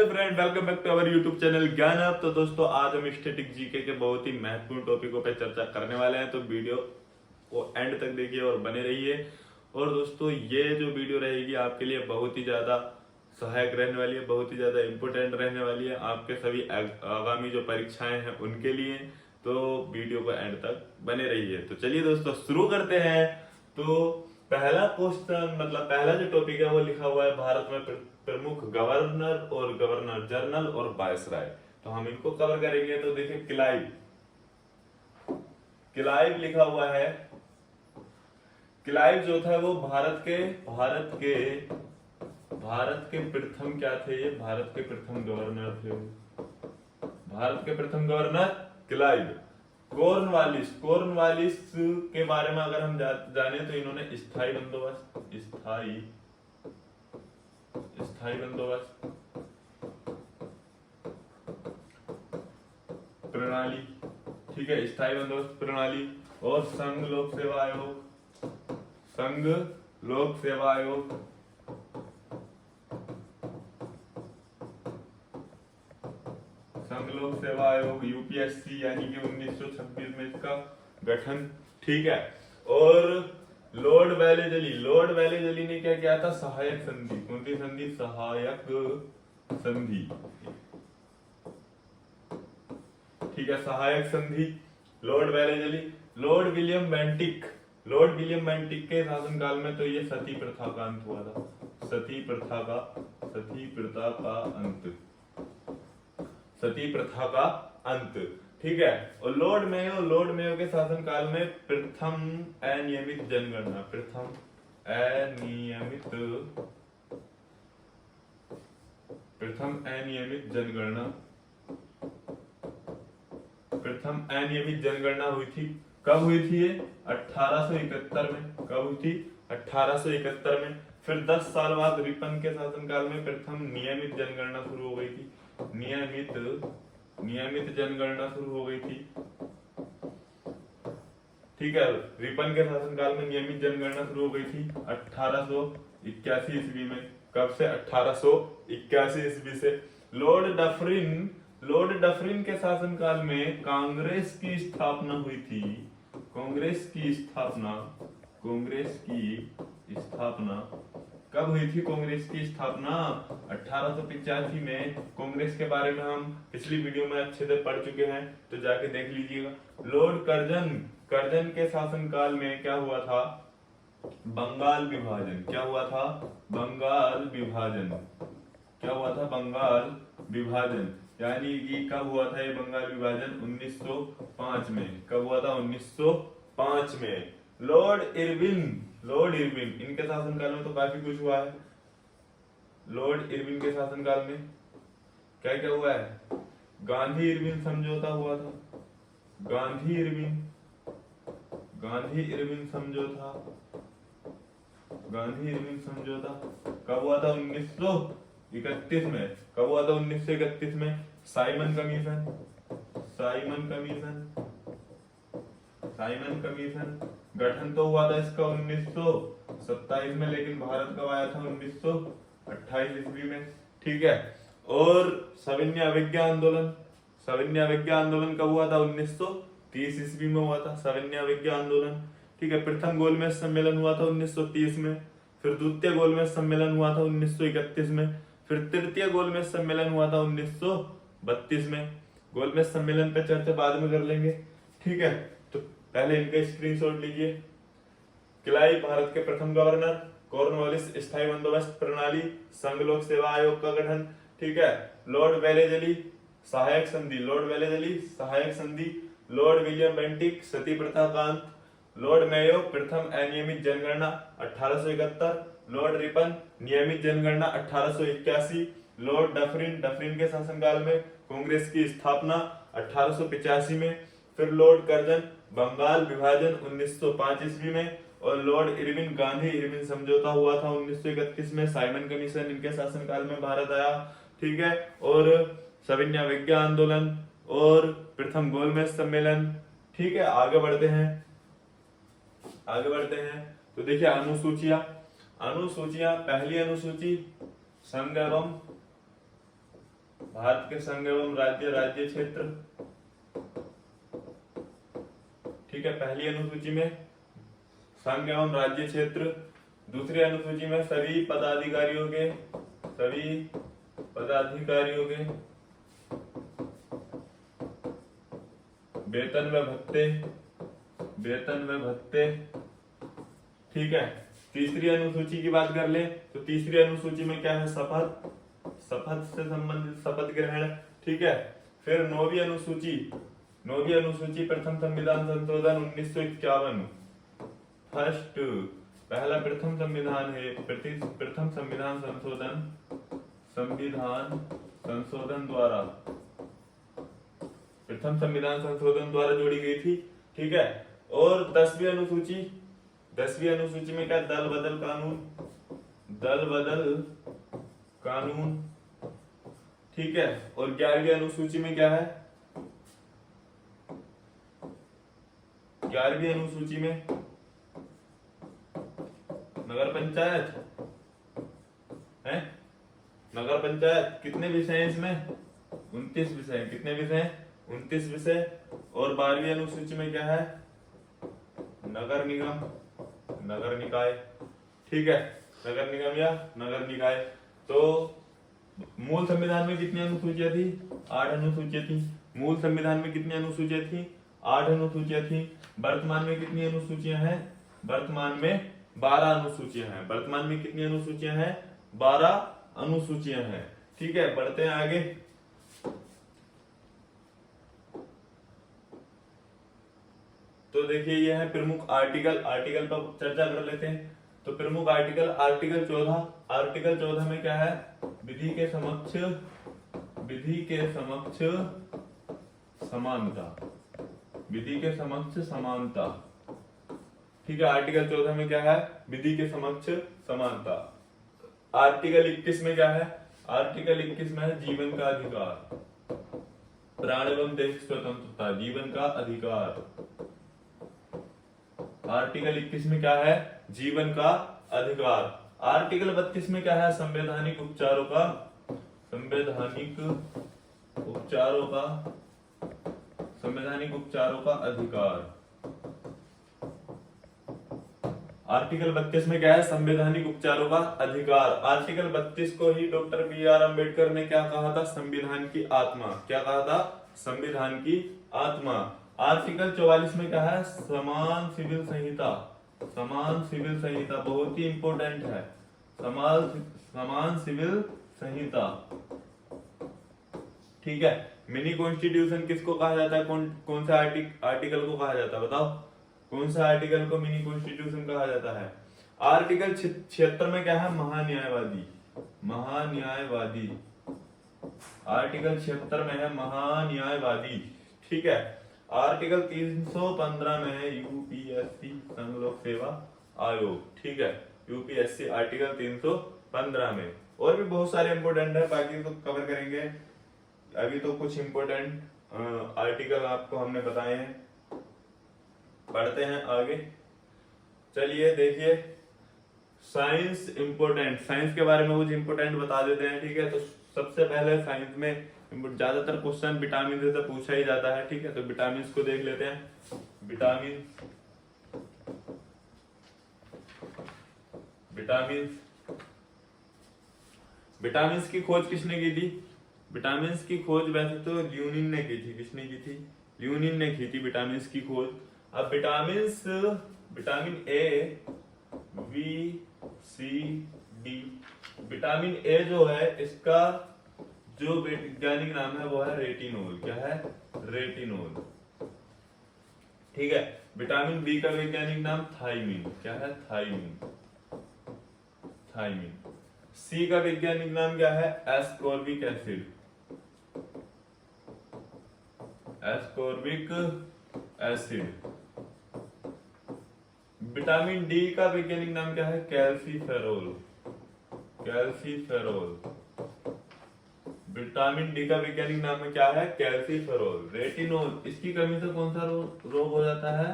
Friend, welcome back to our YouTube channel Gyan hub. तो दोस्तों, आज हम स्टैटिक जीके के बहुत ही महत्वपूर्ण टॉपिकों पे चर्चा करने वाले हैं। तो वीडियो को एंड तक देखिए और बने रहिए। और दोस्तों, ये जो वीडियो रहेगी आपके लिए बहुत ही ज्यादा सहायक रहने वाली है, बहुत ही ज्यादा इम्पोर्टेंट रहने वाली है आपके सभी आगामी जो परीक्षाएं हैं उनके लिए। तो वीडियो को एंड तक बने रहिए। तो चलिए दोस्तों, शुरू करते हैं। तो पहला क्वेश्चन, मतलब पहला जो टॉपिक है वो लिखा हुआ है भारत में प्रमुख गवर्नर और गवर्नर जनरल और वायसराय। तो हम इनको कवर करेंगे। तो देखिए, क्लाइव क्लाइव लिखा हुआ है। क्लाइव जो था वो भारत के प्रथम क्या थे? ये भारत के प्रथम गवर्नर थे। भारत के प्रथम गवर्नर क्लाइव। कॉर्नवालिस के बारे में अगर हम जाने तो इन्होंने स्थायी बंदोबस्त प्रणाली, ठीक है, स्थायी बंदोबस्त प्रणाली। और संघ लोक सेवा आयोग यूपीएससी, यानी कि 1926 में इसका गठन, ठीक है। और लॉर्ड वेलेजली ने क्या किया था? सहायक संधि। कौन सी संधि? सहायक संधि, ठीक है, सहायक संधि। Lord Wellesley. Lord William Bentinck के शासनकाल में तो ये सती प्रथा का अंत हुआ था। सती प्रथा का अंत, ठीक है। और लॉर्ड मेयो के शासनकाल में प्रथम अनियमित जनगणना हुई थी। कब हुई थी? ये 1871 में। कब हुई थी? 1871 में। फिर 10 साल बाद रिपन के शासनकाल में प्रथम नियमित जनगणना शुरू हो गई थी। नियमित जनगणना शुरू हो गई थी, ठीक है। रिपन के शासनकाल में नियमित जनगणना शुरू हो गई थी 1881 ईस्वी में। कब से? 1881 ईस्वी से। लॉर्ड डफरिन के शासनकाल में कांग्रेस की स्थापना हुई थी। कांग्रेस की स्थापना कब हुई थी? कांग्रेस की स्थापना 1885 में। कांग्रेस के बारे में हम पिछली वीडियो में अच्छे से पढ़ चुके हैं, तो जाके देख लीजिएगा। लॉर्ड कर्जन के शासनकाल में क्या हुआ था? बंगाल विभाजन। क्या हुआ था? बंगाल विभाजन। यानी कि कब हुआ था ये बंगाल विभाजन? 1905 में। कब हुआ था? 1905 में। लॉर्ड इरविन इनके शासनकाल में तो काफी कुछ हुआ है। लॉर्ड इरविन के शासनकाल में क्या क्या हुआ है? गांधी इरविन समझौता हुआ था। गांधी इरविन समझौता कब हुआ था? 1931 में। कब हुआ था? 1931 में। साइमन कमीशन गठन तो हुआ था इसका 1927 में, लेकिन भारत कब आया था? 1928 ईस्वी में, ठीक है। और सविनय अवज्ञा आंदोलन कब हुआ था? 1930 ईस्वी में हुआ था सविनय अवज्ञा आंदोलन, ठीक है। प्रथम गोलमेज सम्मेलन हुआ था 1930 में। फिर द्वितीय गोलमेज सम्मेलन हुआ था 1931 में। फिर तृतीय गोलमेज सम्मेलन हुआ था 1932 में। गोलमेज सम्मेलन पे चर्चा बाद में कर लेंगे, ठीक है। तो पहले इनका स्क्रीनशॉट लीजिए। क्लाइव भारत के प्रथम गवर्नर, कॉर्नवालिस स्थायी बंदोबस्त प्रणाली, संघ लोक सेवा आयोग का गठन, ठीक है। लॉर्ड वेलेजली सहायक संधि। लॉर्ड विलियम बेंटिक सती प्रथा का अंत। लॉर्ड मेयो प्रथम अनियमित जनगणना 1871। लॉर्ड रिपन नियमित जनगणना 1881। लॉर्ड डफरिन के शासनकाल में कांग्रेस की स्थापना 1885 में। फिर लॉर्ड कर्जन बंगाल विभाजन 1905 ईस्वी में। और लॉर्ड इरविन गांधी इरविन समझौता हुआ था 1931 में। साइमन कमीशन इनके शासनकाल में भारत आया, ठीक है। और सविनय अवज्ञा आंदोलन और प्रथम गोलमेज सम्मेलन, ठीक है। आगे बढ़ते हैं। तो देखिए, अनुसूचियां। पहली अनुसूची संघ एवं भारत के संघ एवं राज्य, राज्य क्षेत्र। ठीक है, पहली अनुसूची में संघ एवं राज्य क्षेत्र, दूसरी अनुसूची में सभी पदाधिकारियों के, सभी पदाधिकारियों के वेतन व भत्ते, वेतन व भत्ते। ठीक है, तीसरी अनुसूची की बात कर ले तो तीसरी अनुसूची में क्या है, शपथ, शपथ से संबंधित शपथ ग्रहण। ठीक है, फिर नौवीं अनुसूची, नौवीं अनुसूची प्रथम संविधान संशोधन 1951। फर्स्ट, पहला प्रथम संविधान है, प्रथम संविधान संशोधन, संविधान संशोधन द्वारा, प्रथम संविधान संशोधन द्वारा जोड़ी गई थी। ठीक है, और 10वीं अनुसूची, 10वीं अनुसूची में क्या, दल बदल कानून, दल बदल कानून। ठीक है, और 11वीं अनुसूची में क्या है, 11वीं अनुसूची में नगर पंचायत है, नगर पंचायत। कितने विषय हैं इसमें, 29 विषय। कितने विषय, 29 विषय। और 12वीं अनुसूची में क्या है, नगर निगम, नगर निकाय। ठीक है, नगर निगम या नगर निकाय। तो मूल संविधान में कितनी अनुसूचियां थी, 8 अनुसूचियां थी। मूल संविधान में कितनी अनुसूचियां थी, 8 अनुसूचियां थी। वर्तमान में कितनी अनुसूचियां हैं, वर्तमान में 12 अनुसूचियां हैं। वर्तमान में कितनी अनुसूचियां हैं, 12 अनुसूचियां हैं। ठीक है, बढ़ते हैं आगे। तो देखिए ये है प्रमुख आर्टिकल, आर्टिकल पर चर्चा कर लेते हैं। तो प्रमुख आर्टिकल, आर्टिकल 14, आर्टिकल 14 में क्या है, विधि के समक्ष, विधि के समक्ष समानता, विधि के समक्ष समानता। ठीक है, आर्टिकल 14 में क्या है, विधि के समक्ष समानता। आर्टिकल 21 में क्या है, आर्टिकल 21 में है जीवन का अधिकार, प्राण एवं देश की स्वतंत्रता, जीवन का अधिकार। आर्टिकल 21 में क्या है, जीवन का अधिकार। आर्टिकल 32 में क्या है, संवैधानिक उपचारों का, संवैधानिक उपचारों का, संवैधानिक उपचारों का अधिकार। आर्टिकल 32 में क्या है, संवैधानिक उपचारों का अधिकार। आर्टिकल 32 को ही डॉक्टर बी.आर. अम्बेडकर ने क्या कहा था, संविधान की आत्मा। क्या कहा था, संविधान की आत्मा। आर्टिकल 44 में क्या है, समान सिविल संहिता, समान सिविल संहिता बहुत ही इंपॉर्टेंट है, समान सिविल संहिता। ठीक है, मिनी कॉन्स्टिट्यूशन किसको कहा जाता है, कौन सा आर्टिकल को कहा जाता है, बताओ कौन सा आर्टिकल को मिनी कॉन्स्टिट्यूशन कहा जाता है। आर्टिकल 76 में क्या है, महान्यायवादी, महान्यायवादी। आर्टिकल 76 में है महान्यायवादी। ठीक है, आर्टिकल 315 में है यूपीएससी, संघ लोक सेवा आयोग। ठीक है, यूपीएससी आर्टिकल 315 में। और भी बहुत सारे इंपोर्टेंट है, बाकी तो कवर करेंगे। अभी तो कुछ इंपोर्टेंट आर्टिकल आपको हमने बताए हैं। पढ़ते हैं आगे। चलिए देखिए, साइंस इंपोर्टेंट, साइंस के बारे में कुछ इंपोर्टेंट बता देते हैं। ठीक है, तो सबसे पहले साइंस में ज्यादातर क्वेश्चन विटामिन से पूछा ही जाता है। ठीक है, तो विटामिन को देख लेते हैं। विटामिन, विटामिन, विटामिन की खोज किसने की थी, विटामिन की खोज वैसे तो ल्यूनिन ने की थी। किसने की थी, ल्यूनिन ने की थी विटामिन की खोज। अब vitamin A, B, C, D. Vitamin A जो है, इसका जो वैज्ञानिक नाम है वो है रेटिनोल। क्या है, रेटिनोल। ठीक है, विटामिन बी का वैज्ञानिक नाम थायमिन। क्या है, थायमिन, थायमिन। सी का वैज्ञानिक नाम क्या है, ascorbic acid, ascorbic acid. Vitamin D का वैज्ञानिक नाम क्या है, कैल्सीफेरोल, कैल्सीफेरोल। विटामिन डी का वैज्ञानिक नाम क्या है, कैल्सीफेरोल। रेटिनोल, इसकी कमी से कौन सा रोग हो जाता है,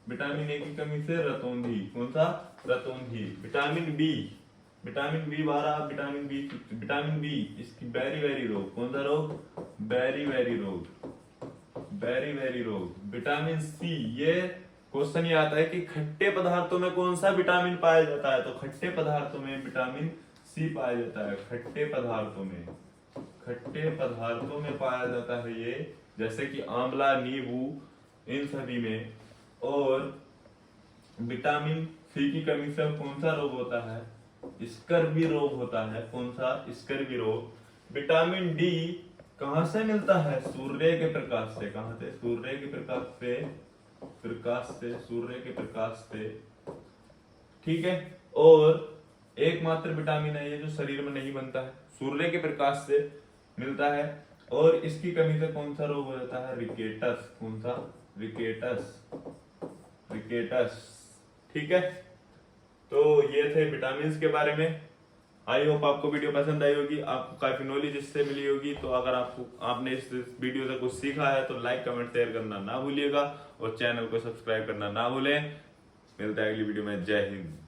विटामिन ए की कमी से रतौंधी। कौन सा, रतौंधी। Vitamin B, vitamin B 12, vitamin B इसकी वेरी रोग, कौन सा रोग? वेरी रोग। विटामिन सी, ये क्वेश्चन ये आता है कि खट्टे पदार्थों में कौन सा विटामिन पाया जाता है? तो खट्टे पदार्थों में विटामिन सी पाया जाता है। खट्टे पदार्थों में पाया जाता है ये, जैसे कि आंवला, नींबू, इन सभी में। और विटामिन सी की कमी से कौन सा रोग होता है? स्कर्वी रोग होता है। कौन सा? स्कर्वी रोग। विटामिन डी कहां से मिलता है? सूर्य के प्रकाश से। कहां से? सूर्य के प्रकाश से। ठीक है। और एकमात्र विटामिन है ये जो शरीर में नहीं बनता है, सूर्य के प्रकाश से मिलता है। और इसकी कमी से कौन सा रोग हो जाता है? रिकेटस। कौन सा? रिकेटस। ठीक है। तो ये थे विटामिन के बारे में। आई होप आपको वीडियो पसंद आई होगी, आपको काफी नॉलेज इससे मिली होगी। तो अगर आपने इस वीडियो से कुछ सीखा है तो लाइक, कमेंट, शेयर करना ना भूलिएगा और चैनल को सब्सक्राइब करना ना भूलें। मिलता है अगली वीडियो में। जय हिंद।